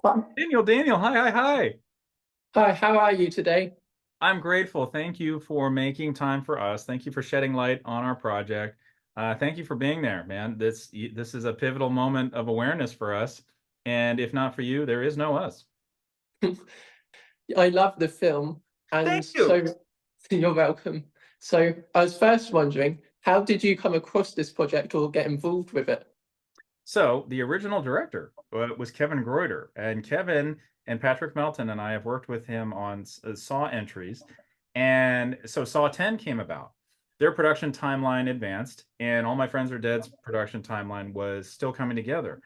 Hi, Daniel, hi, hi, hi. how are you today? I'm grateful. Thank you for making time for us. Thank you for shedding light on our project. Thank you for being there, man. This is a pivotal moment of awareness for us. And if not for you, there is no us. I love the film, and Thank you. so you're welcome. So I was first wondering, how did you come across this project or get involved with it? So the original director was Kevin Greuter, and Kevin and Patrick Melton and I have worked with him on Saw entries, and so Saw 10 came about. Their production timeline advanced, and All My Friends Are Dead's production timeline was still coming together.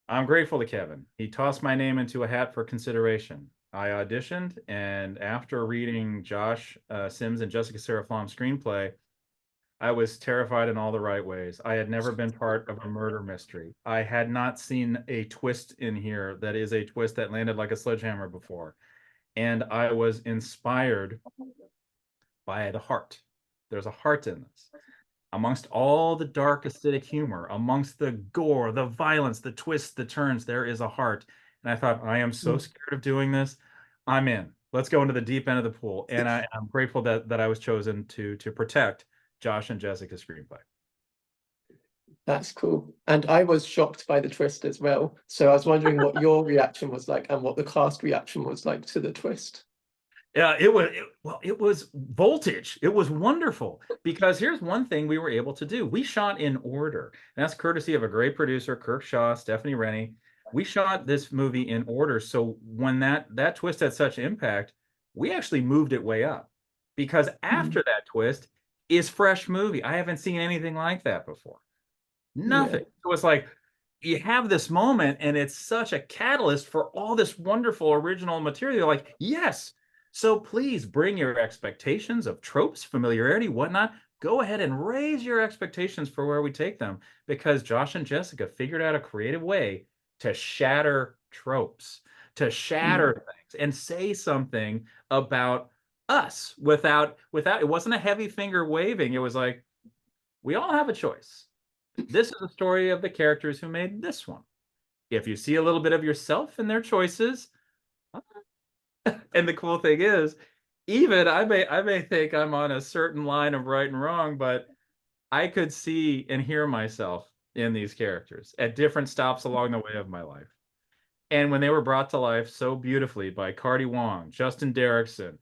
I'm grateful to Kevin. He tossed my name into a hat for consideration. I auditioned, and after reading Josh Sims and Jessica Seraflom's screenplay, I was terrified in all the right ways. I had never been part of a murder mystery. I had not seen a twist in here that is a twist that landed like a sledgehammer before. And I was inspired by the heart. There's a heart in this. Amongst all the dark acidic humor, amongst the gore, the violence, the twists, the turns, there is a heart. And I thought, I am so Mm. scared of doing this. I'm in. Let's go into the deep end of the pool. And I'm grateful that I was chosen to protect Josh and Jessica's screenplay. That's cool. And I was shocked by the twist as well. So I was wondering what your reaction was like and what the cast reaction was like to the twist. Yeah, it was voltage. It was wonderful because here's one thing we were able to do. We shot in order. And that's courtesy of a great producer, Kirk Shaw, Stephanie Rennie. We shot this movie in order. So when that twist had such impact, we actually moved it way up because Mm. after that twist is fresh movie. I haven't seen anything like that before. Yeah. Nothing. So it's like you have this moment and it's such a catalyst for all this wonderful original material. Like, yes. So please bring your expectations of tropes, familiarity, whatnot. Go ahead and raise your expectations for where we take them because Josh and Jessica figured out a creative way to shatter tropes, to shatter Mm. things and say something about us without it wasn't a heavy finger waving. It was like, we all have a choice. This is the story of the characters who made this one. If you see a little bit of yourself in their choices, and the cool thing is, even I may think I'm on a certain line of right and wrong, but I could see and hear myself in these characters at different stops along the way of my life. And when they were brought to life so beautifully by Cardi Wong, Justin Derrickson,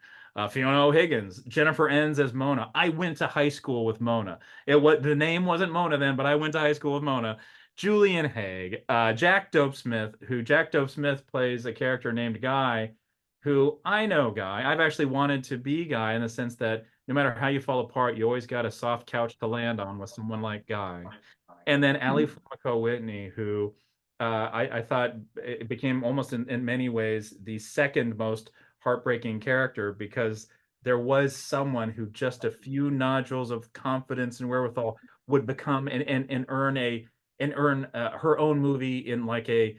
Fiona O'Higgins, Jennifer Enns as Mona. I went to high school with Mona. The name wasn't Mona then, but I went to high school with Mona. Julian Haig, Jack Dope Smith plays a character named Guy, who I know Guy. I've actually wanted to be Guy in the sense that no matter how you fall apart, you always got a soft couch to land on with someone like Guy. And then Ali Mm. Fumiko Whitney, who I thought it became almost in many ways the second most heartbreaking character because there was someone who just a few nodules of confidence and wherewithal would become and earn her own movie in like a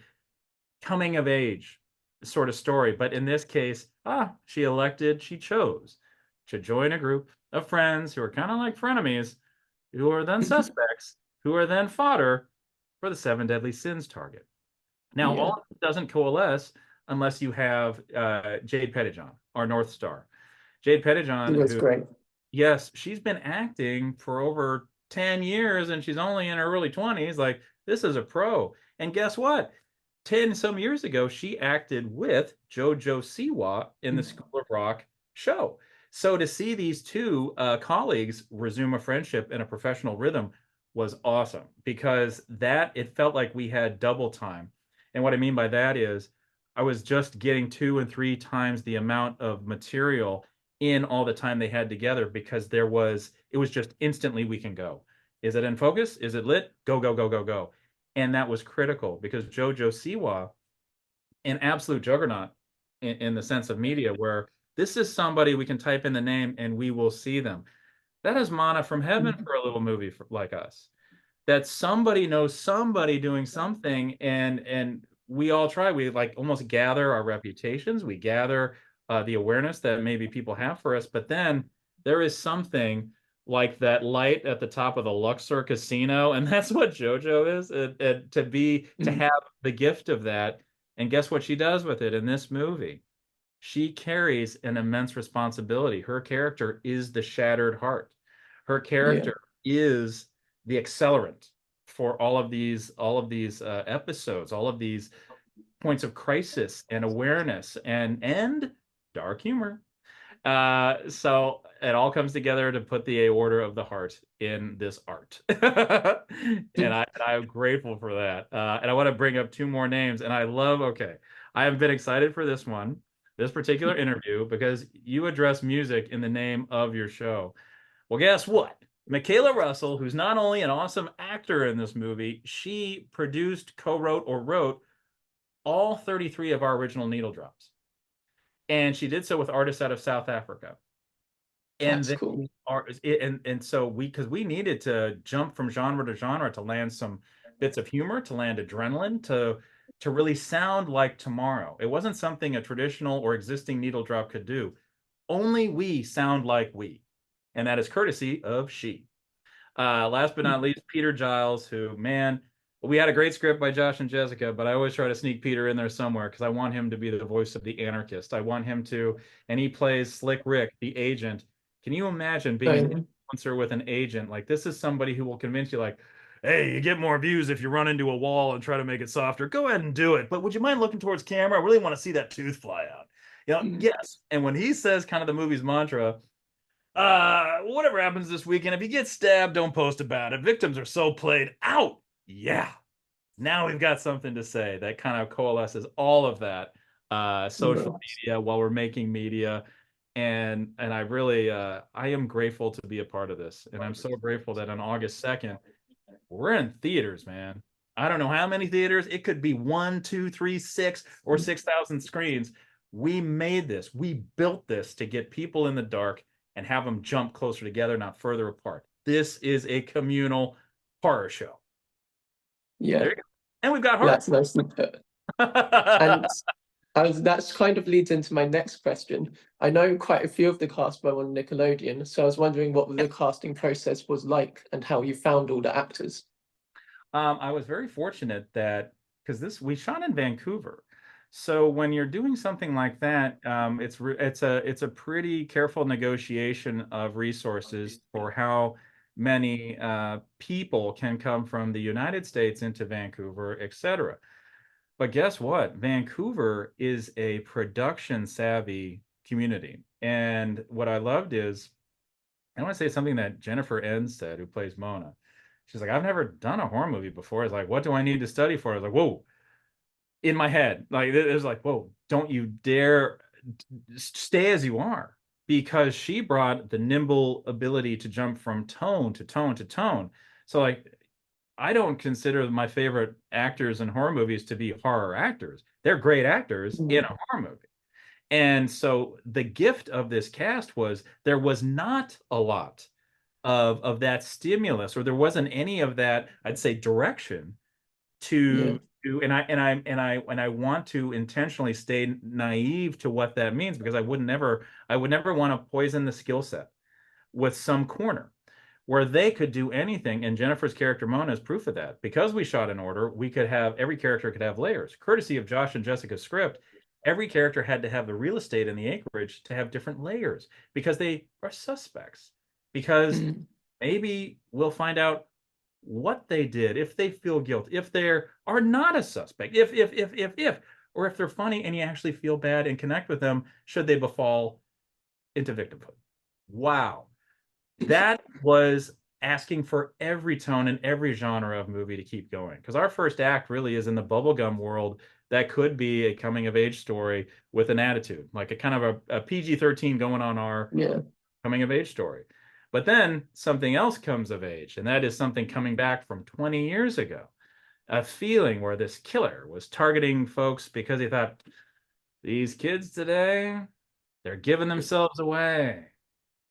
coming of age sort of story. But in this case, she chose to join a group of friends who are kind of like frenemies, who are then suspects, who are then fodder for the seven deadly sins target. Now, all Yeah. of it doesn't coalesce unless you have Jade Pettyjohn, our North Star. Jade It Pettyjohn, was who, great. yes, she's been acting for over 10 years and she's only in her early 20s. Like, this is a pro. And guess what? 10 some years ago, she acted with JoJo Siwa in the Mm. School of Rock show. So to see these two colleagues resume a friendship in a professional rhythm was awesome because that it felt like we had double time. And what I mean by that is I was just getting two and three times the amount of material in all the time they had together because it was just instantly we can go. Is it in focus? Is it lit? Go, go, go, go, go. And that was critical because JoJo Siwa, an absolute juggernaut in the sense of media, where this is somebody we can type in the name and we will see them. That is manna from heaven Mm. for a little movie like us. That somebody knows somebody doing something, and we all try. We like almost gather our reputations. We gather the awareness that maybe people have for us, but then there is something like that light at the top of the Luxor Casino, and that's what JoJo is. To Mm. have the gift of that And guess what she does with it in this movie? She carries an immense responsibility. Her character is the shattered heart. Her Yeah. character is the accelerant for all of these episodes, all of these points of crisis and awareness and dark humor. So it all comes together to put the aorta of the heart in this art. And I'm grateful for that. And I want to bring up two more names. And okay, I have been excited for this one, this particular interview, because you address music in the name of your show. Well, guess what? Michaela Russell, who's not only an awesome actor in this movie, she produced, co-wrote, or wrote all 33 of our original needle drops. And she did so with artists out of South Africa. And That's then cool. so because we needed to jump from genre to genre to land some bits of humor, to land adrenaline, to really sound like tomorrow. It wasn't something a traditional or existing needle drop could do. Only we sound like we. And that is courtesy of she. Last but not least, Peter Giles, who, man, we had a great script by Josh and Jessica, but I always try to sneak Peter in there somewhere because I want him to be the voice of the anarchist. I want him to, and he plays Slick Rick, the agent. Can you imagine being an influencer with an agent? Like, this is somebody who will convince you, like, hey, you get more views if you run into a wall and try to make it softer. Go ahead and do it. But would you mind looking towards camera? I really want to see that tooth fly out. Yes. And when he says kind of the movie's mantra, whatever happens this weekend, if you get stabbed, don't post about it. Victims are so played out. Yeah. Now we've got something to say that kind of coalesces all of that social media while we're making media. And I really I am grateful to be a part of this. And I'm so grateful that on August 2nd, we're in theaters, man. I don't know how many theaters. It could be 1, 2, 3, 6, or 6,000 screens. We made this. We built this to get people in the dark and have them jump closer together, not further apart. This is a communal horror show. Yeah. There you go. And we've got horror. That's nicely put. And that's kind of leads into my next question. I know quite a few of the cast were on Nickelodeon, so I was wondering what the casting process was like and how you found all the actors. I was very fortunate that because we shot in Vancouver. So when you're doing something like that, it's a pretty careful negotiation of resources for how many people can come from the United States into Vancouver, etc. But guess what? Vancouver is a production savvy community. And what I loved is, I want to say something that Jennifer Enns said, who plays Mona. She's like, I've never done a horror movie before. It's like, what do I need to study for? I was like, whoa, in my head. Like, it was like, whoa, don't you dare stay as you are. Because she brought the nimble ability to jump from tone to tone to tone. So, like, I don't consider my favorite actors in horror movies to be horror actors. They're great actors in a horror movie. And so the gift of this cast was there was not a lot of that stimulus, or there wasn't any of that, I'd say, direction and I want to intentionally stay naive to what that means, because I would never want to poison the skill set with some corner where they could do anything. And Jennifer's character Mona is proof of that. Because we shot in order, every character could have layers. Courtesy of Josh and Jessica's script, every character had to have the real estate and the acreage to have different layers because they are suspects. Because maybe we'll find out what they did, if they feel guilt, if they are not a suspect, or if they're funny and you actually feel bad and connect with them should they befall into victimhood. Wow. That was asking for every tone and every genre of movie to keep going. Because our first act really is in the bubblegum world that could be a coming of age story with an attitude, like a kind of a PG-13 going on our coming of age story. But then something else comes of age, and that is something coming back from 20 years ago. A feeling where this killer was targeting folks because he thought, these kids today, they're giving themselves away.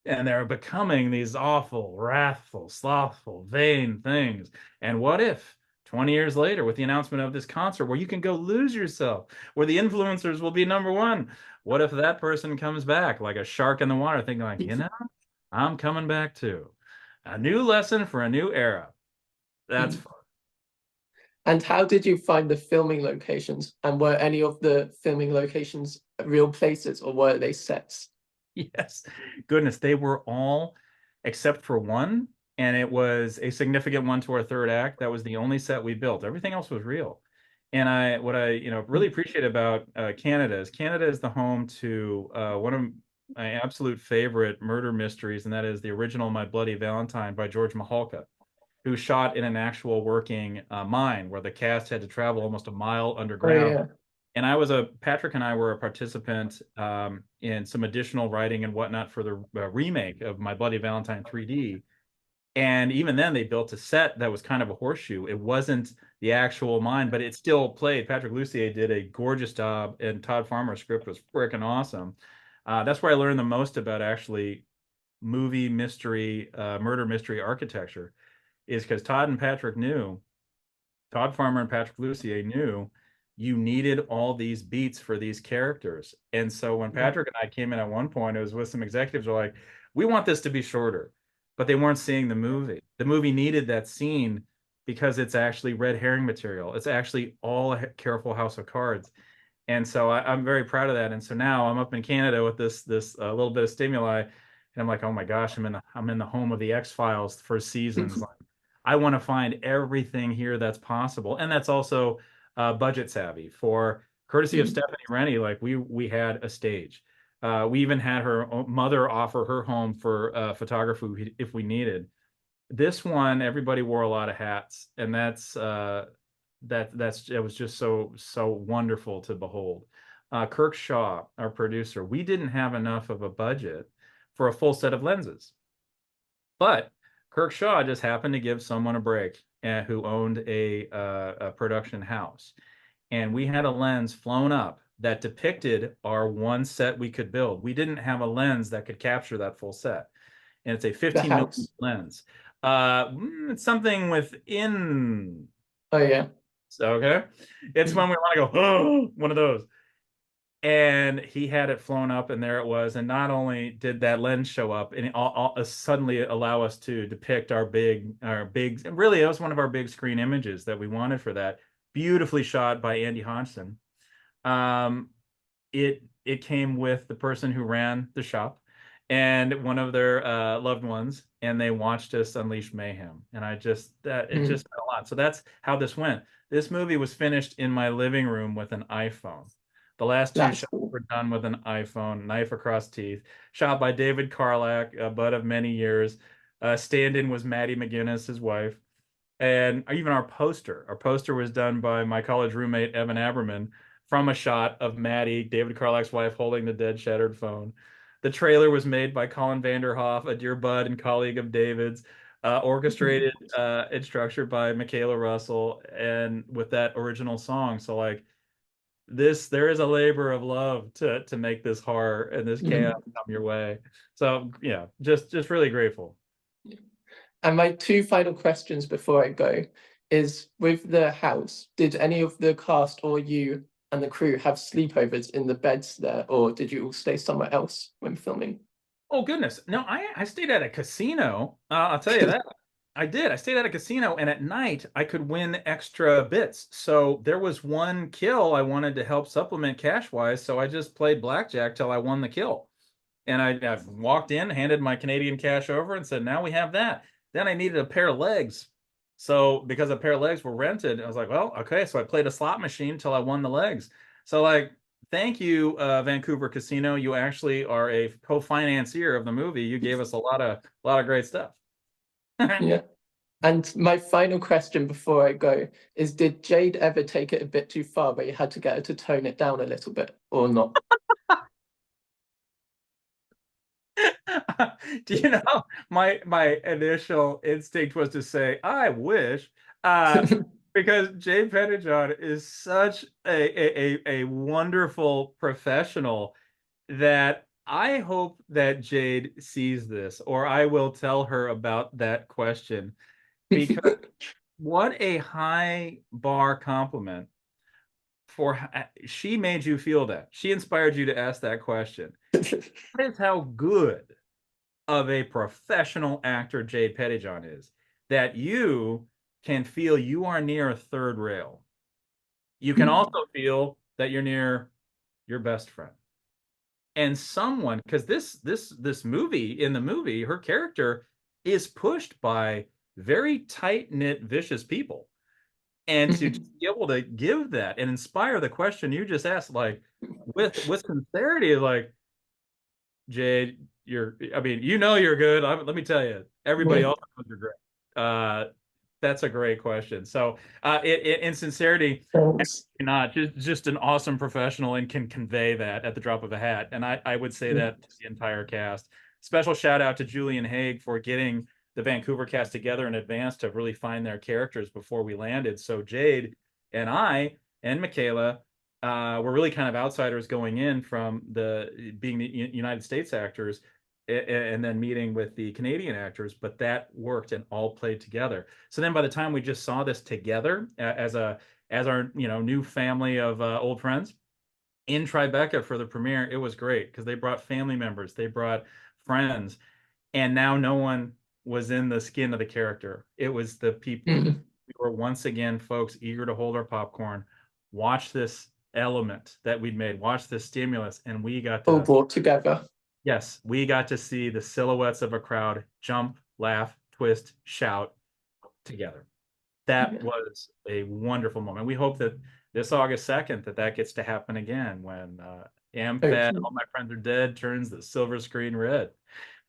And they're becoming these awful, wrathful, slothful, vain things. And what if 20 years later, with the announcement of this concert where you can go lose yourself, where the influencers will be number one, what if that person comes back like a shark in the water, thinking like, I'm coming back too. A new lesson for a new era. That's fun. And how did you find the filming locations? And were any of the filming locations real places or were they sets? Yes, goodness, they were all except for one, and it was a significant one to our third act. That was the only set we built. Everything else was real. And what I really appreciate about Canada is the home to one of my absolute favorite murder mysteries, and that is the original My Bloody Valentine by George Mihalka, who shot in an actual working mine where the cast had to travel almost a mile Oh underground. yeah. And Patrick and I were a participant in some additional writing and whatnot for the remake of My Bloody Valentine 3D. And even then, they built a set that was kind of a horseshoe. It wasn't the actual mine, but it still played. Patrick Lussier did a gorgeous job, and Todd Farmer's script was freaking awesome. That's where I learned the most about actually movie mystery, murder mystery architecture, is because Todd Farmer and Patrick Lussier knew you needed all these beats for these characters. And so when Patrick and I came in at one point, it was with some executives who were like, we want this to be shorter, but they weren't seeing the movie. The movie needed that scene because it's actually red herring material. It's actually all a careful house of cards. And so I'm very proud of that. And so now I'm up in Canada with this little bit of stimuli, and I'm like, oh my gosh, I'm in the home of the X-Files for seasons. Like, I want to find everything here that's possible, and that's also budget savvy. For courtesy of Stephanie Rennie, like we had a stage. We even had her mother offer her home for photography if we needed. This one, everybody wore a lot of hats, and it was just so wonderful to behold. Kirk Shaw, our producer, we didn't have enough of a budget for a full set of lenses, but Kirk Shaw just happened to give someone a break who owned a production house, and we had a lens flown up that depicted our one set we could build. We didn't have a lens that could capture that full set, and it's a The 15 millimeter house. lens. It's something within. Oh yeah. So, okay. It's when we want to go, oh, one of those. And he had it flown up, and there it was. And not only did that lens show up, and it suddenly allow us to depict really, it was one of our big screen images that we wanted for that. Beautifully shot by Andy Hodgson. It came with the person who ran the shop and one of their loved ones, and they watched us unleash mayhem. And it just meant a lot. So that's how this went. This movie was finished in my living room with an iPhone. The last two shots were done with an iPhone, knife across teeth, shot by David Carlack, a bud of many years. Stand-in was Maddie McGinnis, his wife. And even our poster was done by my college roommate, Evan Aberman, from a shot of Maddie, David Carlack's wife, holding the dead, shattered phone. The trailer was made by Colin Vanderhoff, a dear bud and colleague of David's, orchestrated and structured by Michaela Russell, and with that original song. So like there is a labor of love to make this horror and this chaos come your way. So yeah, just really grateful. And my two final questions before I go is, with the house, did any of the cast or you and the crew have sleepovers in the beds there, or did you all stay somewhere else when filming? Oh goodness. No, I stayed at a casino. I'll tell you that. I did. I stayed at a casino, and at night I could win extra bits. So there was one kill I wanted to help supplement cash wise. So I just played blackjack till I won the kill. And I walked in, handed my Canadian cash over, and said, now we have that. Then I needed a pair of legs. So because a pair of legs were rented, I was like, well, okay. So I played a slot machine till I won the legs. So like, thank you, Vancouver Casino. You actually are a co-financier of the movie. You gave us a lot of great stuff. Yeah. And my final question before I go is, did Jade ever take it a bit too far where you had to get her to tone it down a little bit, or not? Do you know, my initial instinct was to say, I wish, because Jade Pettyjohn is such a wonderful professional that I hope that Jade sees this, or I will tell her about that question, because what a high bar compliment for she made you feel that. She inspired you to ask that question. That is how good of a professional actor Jade Pettyjohn is, that you can feel you are near a third rail. You can also feel that you're near your best friend. And someone, because this movie, in the movie, her character is pushed by very tight-knit, vicious people. And to just be able to give that and inspire the question you just asked, like with sincerity, like, Jade, I mean, you're good. Let me tell you, everybody else knows you're great. That's a great question. So, in sincerity, not just an awesome professional and can convey that at the drop of a hat. And I would say that to the entire cast. Special shout out to Julian Haig for getting the Vancouver cast together in advance to really find their characters before we landed. So Jade and I and Michaela were really kind of outsiders going in from being the United States actors and then meeting with the Canadian actors, but that worked and all played together. So then by the time we just saw this together as our new family of old friends in Tribeca for the premiere, it was great because they brought family members, they brought friends, and now no one was in the skin of the character. It was the people. We were once again, folks, eager to hold our popcorn, watch this element that we'd made, watch this stimulus, and we got to all brought together. Yes, we got to see the silhouettes of a crowd jump, laugh, twist, shout together. That was a wonderful moment. We hope that this August 2nd that gets to happen again when AMFAD, All My Friends Are Dead turns the silver screen red.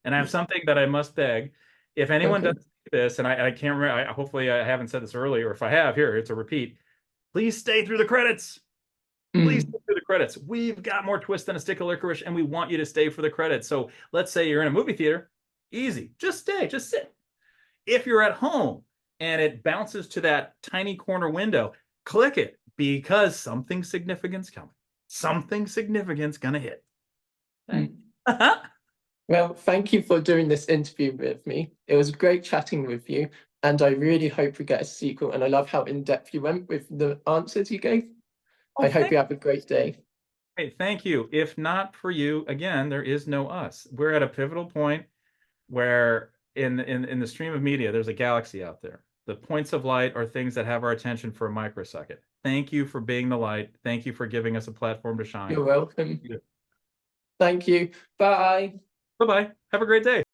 And I have something that I must beg. If anyone does this, and I can't remember, hopefully I haven't said this earlier, or if I have, here, it's a repeat. Please stay through the credits. Please stay through the credits. We've got more twists than a stick of licorice, and we want you to stay for the credits. So let's say you're in a movie theater. Easy. Just stay. Just sit. If you're at home and it bounces to that tiny corner window, click it because something significant's coming. Something significant's going to hit. Well, thank you for doing this interview with me. It was great chatting with you, and I really hope we get a sequel. And I love how in-depth you went with the answers you gave. I hope you have a great day. Hey, thank you. If not for you, again, there is no us. We're at a pivotal point where in the stream of media, there's a galaxy out there. The points of light are things that have our attention for a microsecond. Thank you for being the light. Thank you for giving us a platform to shine. You're welcome. Thank you. Bye. Bye-bye. Have a great day.